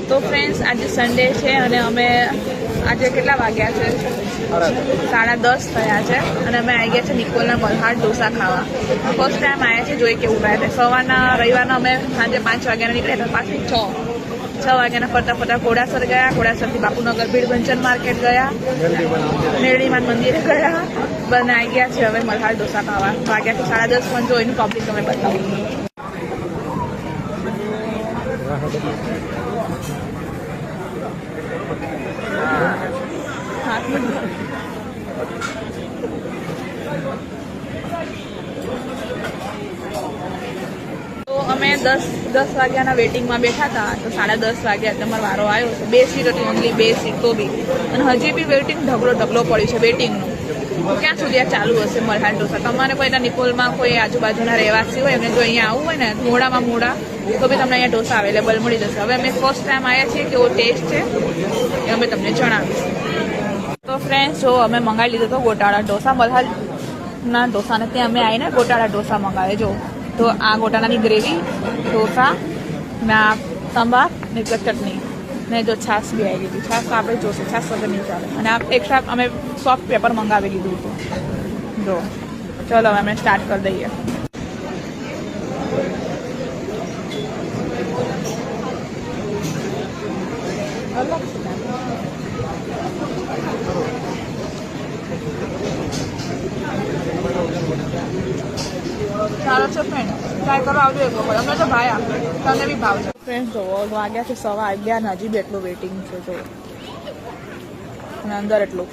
તો ફ્રેન્ડ્સ આજે સન્ડે છે અને અમે આજે કેટલા વાગ્યા છે 10:30 થયા છે અને અમે આવી ગયા છે નિકોલના મલ્હાર ઢોસા ખાવા. ફર્સ્ટ ટાઈમ આવ્યા છે, જોઈએ કેવું થાય છે. સવારના રવિવારના અમે સાંજે 5 વાગ્યાના નીકળ્યા હતા, પાછી 6 વાગ્યાના ફરતા ઘોડાસર ગયા. ઘોડાસરથી બાપુનગર ભીડભંજન માર્કેટ ગયા, મેરડીમાન મંદિરે ગયા, બંને આવી ગયા છે હવે મલ્હાર ઢોસા ખાવા. વાગ્યા છે 10:30 પણ જો એનું પબ્લિક અમે બતાવું. તો અમે 10 વાગ્યાના વેટિંગમાં બેઠા હતા, તો 10:30 વાગ્યા એટલે અમારો વારો આવ્યો છે. 2 સીટ હતી, ઓનલી 2 સીટ તો બી, અને હજી બી વેટિંગ ઢગલો પડ્યું છે વેટિંગનું. ક્યાં સુધી આ ચાલુ હશે મલ્હાર ઢોસા? તમારે કોઈ નિકોલમાં કોઈ આજુબાજુના રહેવાસી હોય એમને જો અહીંયા આવવું હોય ને મોડામાં તો બી તમને અહીંયા ઢોસા અવેલેબલ મળી જશે. હવે અમે ફર્સ્ટ ટાઈમ આવ્યા છીએ, કેવો ટેસ્ટ છે એ અમે તમને જણાવીશું. તો ફ્રેન્ડ્સ જો અમે મંગાવી લીધો હતો ગોટાળા ઢોસા. મલ્હારના ઢોસાને ત્યાં અમે આવીને ગોટાળા ઢોસા મંગાવે. જો તો આ ગોટાળાની ગ્રેવી, ઢોસા, ના સંભાર ને ચટણી ને જો છાશ બી આવી ગઈ. છાશ તો આપણે જોશે, છાશ વગર નહીં ચાલે. અને આ એક્સ્ટ્રા અમે સોફ્ટ પેપર મંગાવી લીધું હતું. જો ચલો હવે અમે સ્ટાર્ટ કરી દઈએ. સારો છે ફ્રેન્ડ, ટ્રાય કરો, આવજો એક વખત. અમને તો ભાયા, તમને બી ભાવશે. ફ્રેન્ડ જોવો વાગ્યા છે 11:15 ને હજી બી એટલું વેઇટિંગ છે. જો અને અંદર એટલું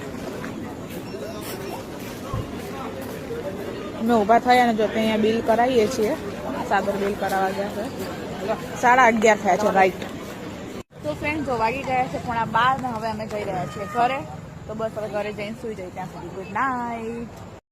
અમે ઊભા થયા અને જો અહીંયા બિલ કરાવીએ છીએ. સાગર બિલ કરાવવા ગયા છે. 11:30 થયા છે રાઈટ. તો ફ્રેન્ડ જો વાગી ગયા છે 12:15 ને હવે અમે જઈ રહ્યા છીએ ઘરે. તો બસ હવે ઘરે જઈને સુઈ જઈએ ત્યાં સુધી. Good night.